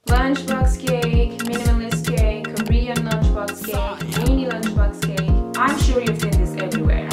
Lunchbox cake, minimalist cake, Korean lunchbox cake, mini lunchbox cake. I'm sure you've seen this everywhere.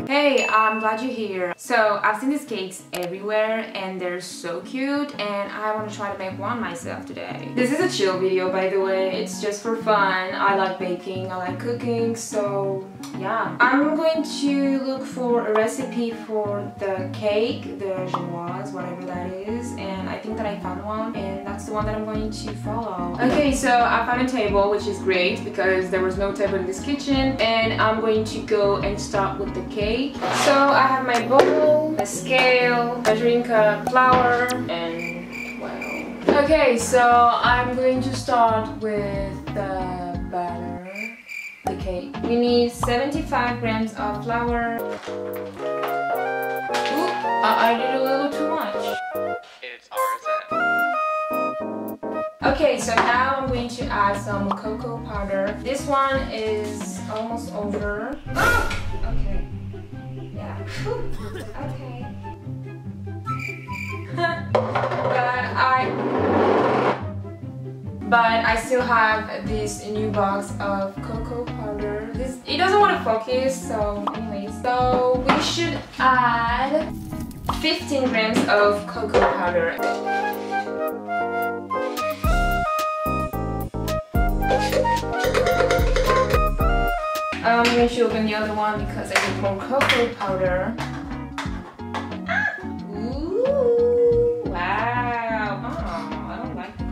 Hey, I'm glad you're here. So I've seen these cakes everywhere and they're so cute, and I want to try to make one myself today. This is a chill video, by the way. It's just for fun. I like baking, I like cooking, so yeah. I'm going to look for a recipe for the cake, the genoise, whatever that is, and I think that I found one, and that's the one that I'm going to follow. Okay, so I found a table, which is great because there was no table in this kitchen, and I'm going to go and start with the cake. So I have my bowl, a scale, measuring cup, flour, and well. Okay, so I'm going to start with the batter, the cake. We need 75 grams of flour. Oop, I did a little too much. It's ours. Okay, so now I'm going to add some cocoa powder. This one is almost over. Oh! Okay. Yeah. Okay. But I still have this new box of cocoa powder. It doesn't want to focus, so anyways. So we should add 15 grams of cocoa powder. I'm going to open the other one because I need more cocoa powder. Ooh, wow. Oh, I don't like the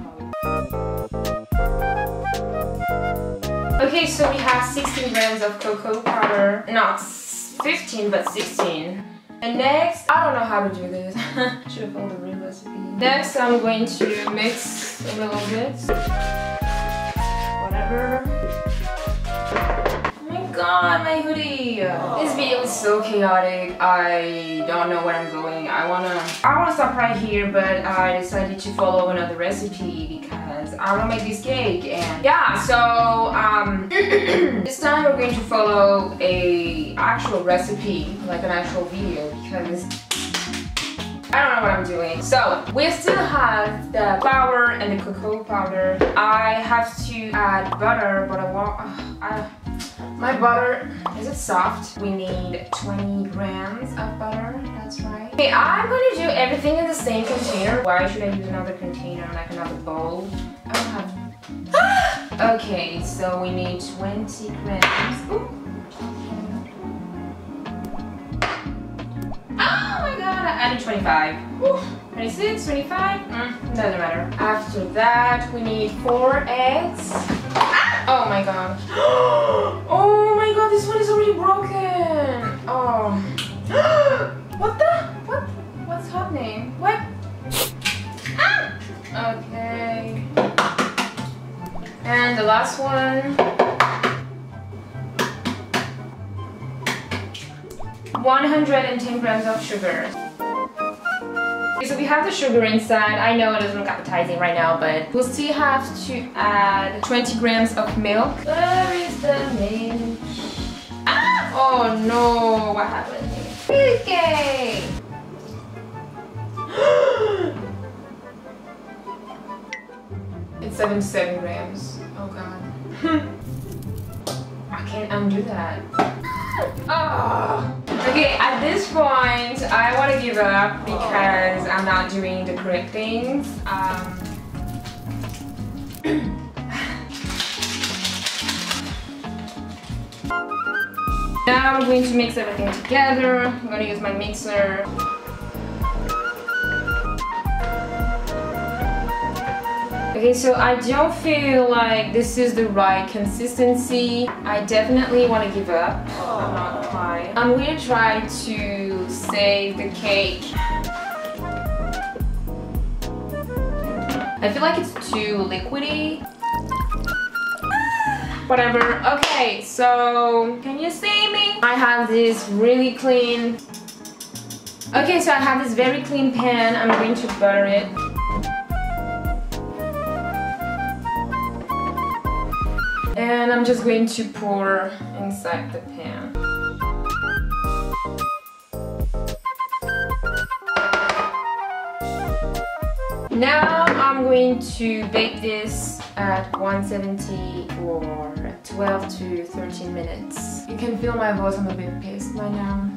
color. Okay, so we have 16 grams of cocoa powder. Not 15, but 16. And next, I don't know how to do this. Should have followed the real recipe. Next, I'm going to mix a little bit. Whatever. God, my hoodie! This video is so chaotic. I don't know where I'm going. I wanna stop right here, but I decided to follow another recipe because I wanna make this cake. And yeah, so this time we're going to follow a actual recipe, like an actual video, because I don't know what I'm doing. So we still have the flour and the cocoa powder. I have to add butter, but I want my butter, is it soft? We need 20 grams of butter, that's right. Okay, I'm going to do everything in the same container. Why should I use another container, like another bowl? I don't have... Okay, so we need 20 grams. Ooh. Oh my god, I added 25. Ooh. 26, 25, doesn't matter. After that, we need 4 eggs. Oh my god. Oh my god, this one is already broken. Oh. What the? What's happening? What? Okay. And the last one. 110 grams of sugar. Okay, so we have the sugar inside. I know it doesn't look appetizing right now, but we'll still have to add 20 grams of milk. Where is the milk? Ah! Oh no, what happened here? Okay. It's 77 grams. Oh god. I can't undo that. Oh. Okay, at this point, I want to give up because I'm not doing the correct things. Now I'm going to mix everything together. I'm going to use my mixer. Okay, so I don't feel like this is the right consistency. I definitely want to give up. I'm not quite. I'm going to try to save the cake. I feel like it's too liquidy. Whatever. Okay, so can you see me? I have this really clean... Okay, so I have this very clean pan. I'm going to butter it. And I'm just going to pour inside the pan. Now I'm going to bake this at 170 for 12 to 13 minutes. You can feel my voice, I'm a bit pissed by now.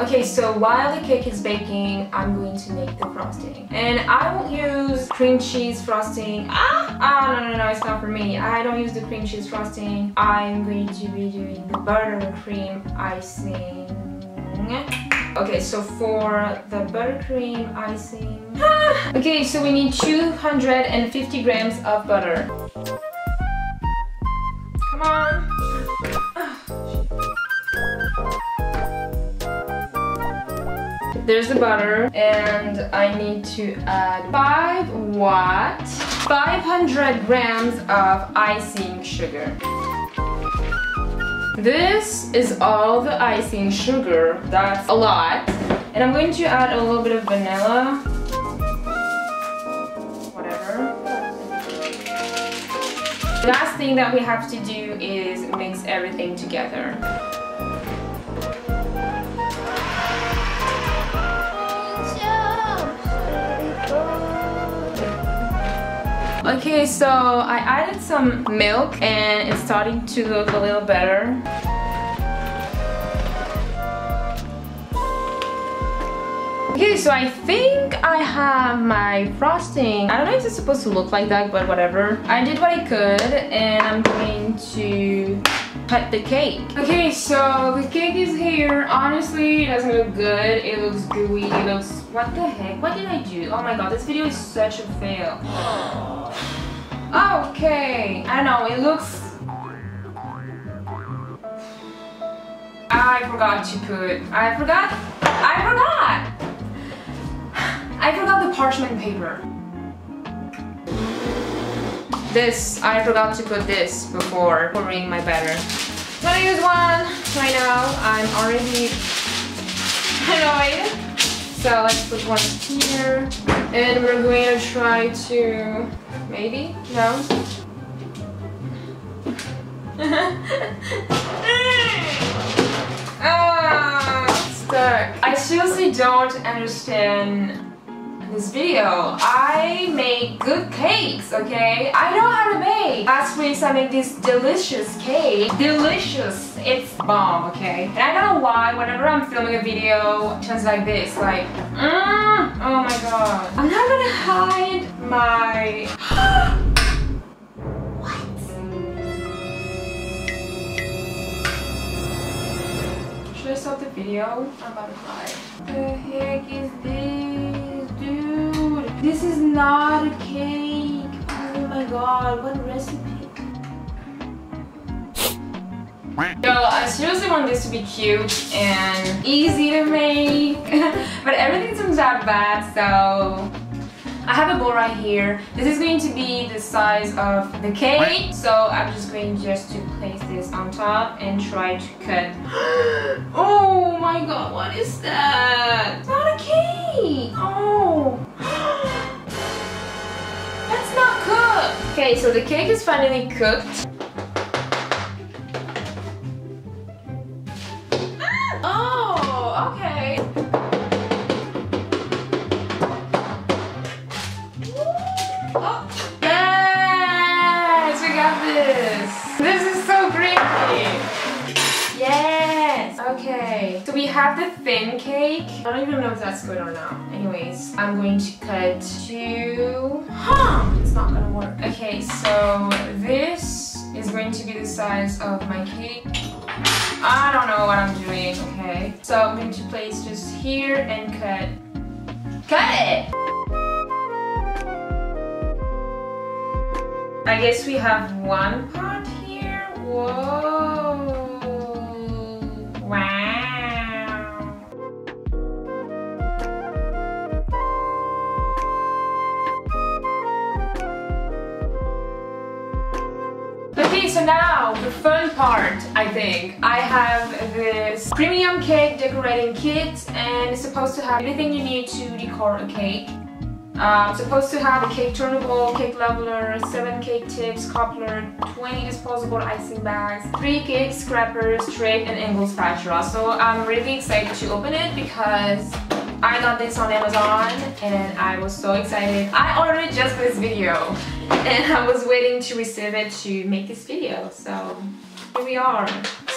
Okay, so while the cake is baking, I'm going to make the frosting. And I won't use cream cheese frosting. No, it's not for me. I don't use the cream cheese frosting. I'm going to be doing the buttercream icing. Okay, so for the buttercream icing... Okay, so we need 250 grams of butter. Come on. There's the butter, and I need to add 500 grams of icing sugar. This is all the icing sugar. That's a lot. And I'm going to add a little bit of vanilla. Whatever. The last thing that we have to do is mix everything together. Okay, so I added some milk and it's starting to look a little better. Okay, so I think I have my frosting. I don't know if it's supposed to look like that, but whatever. I did what I could and I'm going to cut the cake. Okay, so the cake is here. Honestly, it doesn't look good. It looks gooey. It looks... What the heck? What did I do? Oh my god, this video is such a fail. Okay, I don't know, it looks... I forgot the parchment paper. I forgot to put this before pouring my batter. I'm gonna use one right now. I'm already annoyed. So let's put one here. And we're going to try to... Maybe? No? Stuck. I seriously don't understand this video. I make good cakes, okay? I know how to bake. Last week I made this delicious cake. Delicious. It's bomb, okay? And I don't know why whenever I'm filming a video, it turns like this, like, oh my god. I'm not gonna hide my... What? Should I stop the video? I'm about to cry. What the heck is this, dude? This is not a cake. Oh my god, what recipe? Yo, I seriously want this to be cute and easy to make, but everything turns out bad, so I have a bowl right here. This is going to be the size of the cake, so I'm just going to place this on top and try to cut. Oh my god, what is that? It's not a cake! Oh! That's not cooked! Okay, so the cake is finally cooked. Oh, okay. Oh, yes, we got this. This is so creamy. Yes. Okay. So we have the thin cake. I don't even know if that's good or not. Anyways, I'm going to cut two. It's not gonna work. Okay, so this is going to be the size of my cake. I don't know what I'm doing, okay? So I'm going to place just here and cut it! I guess we have one part here. Whoa! Wow! Okay, so now the fun part, I think. I have this premium cake decorating kit and it's supposed to have everything you need to decor a cake. Supposed to have a cake turnable, cake leveler, 7 cake tips, coupler, 20 disposable icing bags, 3 cake scrapers, straight and angled spatula. So I'm really excited to open it because I got this on Amazon and I was so excited. I ordered just for this video and I was waiting to receive it to make this video. So here we are.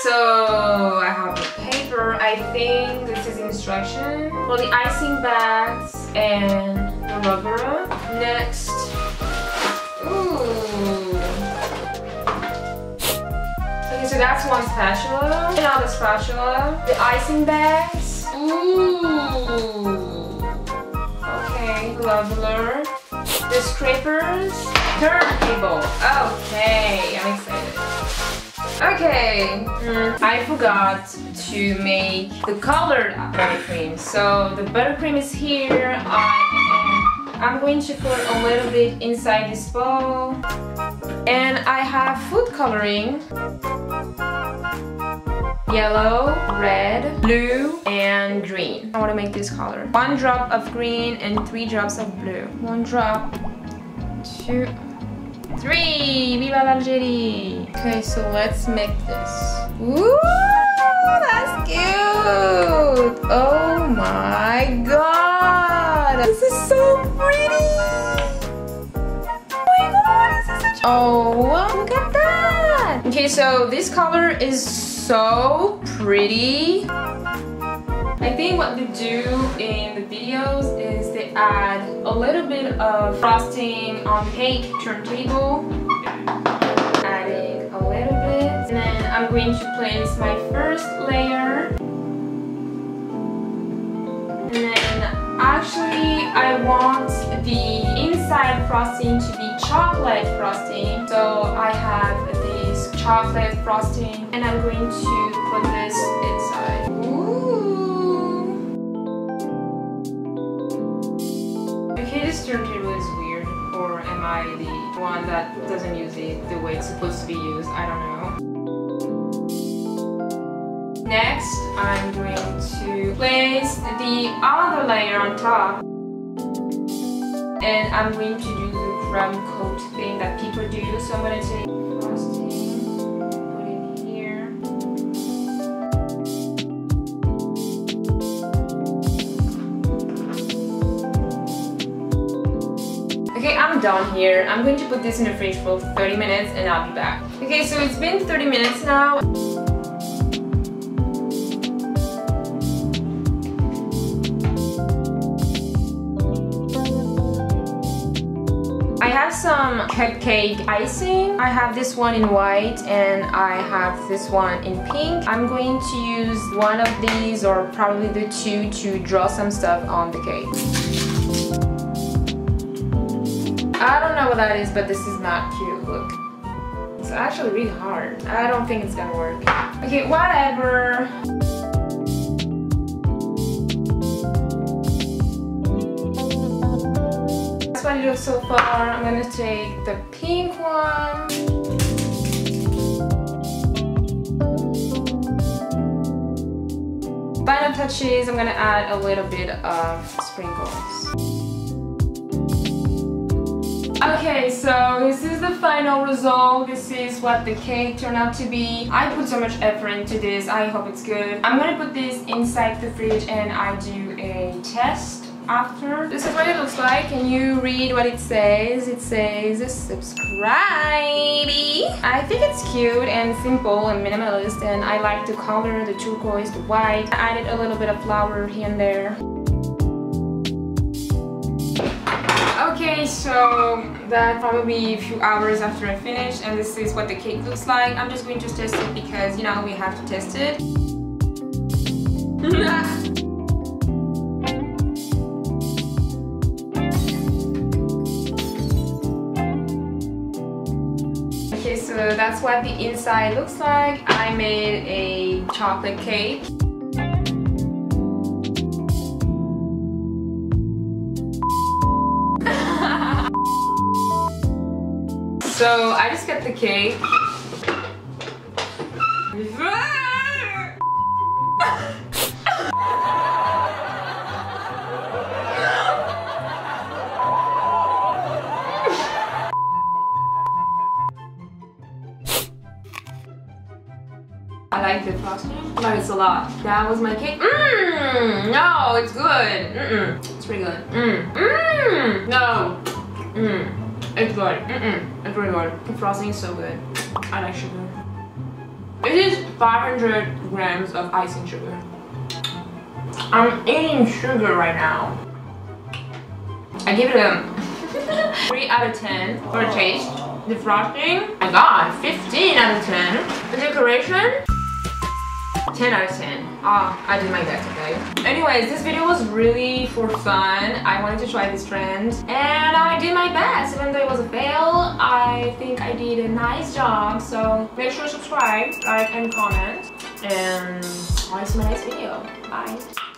So I have the paper. I think this is instruction for the icing bags and the rubber. Next, ooh. Okay, so that's one spatula. Another spatula. The icing bags. Ooh. Okay, globular. The scrapers. Turntable. Okay, I'm excited. Okay, I forgot to make the colored buttercream. So the buttercream is here. I'm going to put a little bit inside this bowl. And I have food coloring. Yellow, red, blue, and green. I want to make this color. 1 drop of green and 3 drops of blue. 1 drop, 2, 3. Viva l'Algérie! Okay, so let's make this. Ooh, that's cute! Oh my god! This is so pretty! Oh my god, this is such... Oh, look at that! Okay, so this color is so pretty. I think what they do in the videos is they add a little bit of frosting on the cake turntable. Adding a little bit. And then I'm going to place my first layer. And then actually I want the inside frosting to be chocolate frosting. So I have this chocolate frosting and I'm going to put this inside. This turntable is weird, or am I the one that doesn't use it the way it's supposed to be used? I don't know. Next, I'm going to place the other layer on top. And I'm going to do the crumb coat thing that people do. So I'm going to take frosting, put it here. Okay, I'm done here. I'm going to put this in the fridge for 30 minutes and I'll be back. Okay, so it's been 30 minutes now. I have some cupcake icing. I have this one in white and I have this one in pink. I'm going to use one of these or probably the two to draw some stuff on the cake. I don't know what that is, but this is not cute. Look. It's actually really hard. I don't think it's gonna work. Okay, whatever. That's what it looks so far. I'm gonna take the pink one. Final touches, I'm gonna add a little bit of sprinkles. Okay, so this is the final result. This is what the cake turned out to be. I put so much effort into this. I hope it's good. I'm gonna put this inside the fridge and I do a test after. This is what it looks like. Can you read what it says? It says subscribe. I think it's cute and simple and minimalist, and I like the color, the turquoise, the white. I added a little bit of flower here and there. Okay, so that probably a few hours after I finish, and this is what the cake looks like. I'm just going to test it because, you know, we have to test it. Okay, so that's what the inside looks like. I made a chocolate cake. So I just got the cake. I like the frosting, but it's a lot. That was my cake. No, it's good. It's pretty good. No. It's good. It's really good. The frosting is so good. I like sugar. This is 500 grams of icing sugar. I'm eating sugar right now. I give it a 3 out of 10 for the taste. The frosting, I got 15 out of 10. The decoration, 10 out of 10. I did my best, okay? Anyways, this video was really for fun. I wanted to try this trend and I did my best. Even though it was a fail, I think I did a nice job. So make sure to subscribe, like, and comment. And I'll see you in my next video. Bye.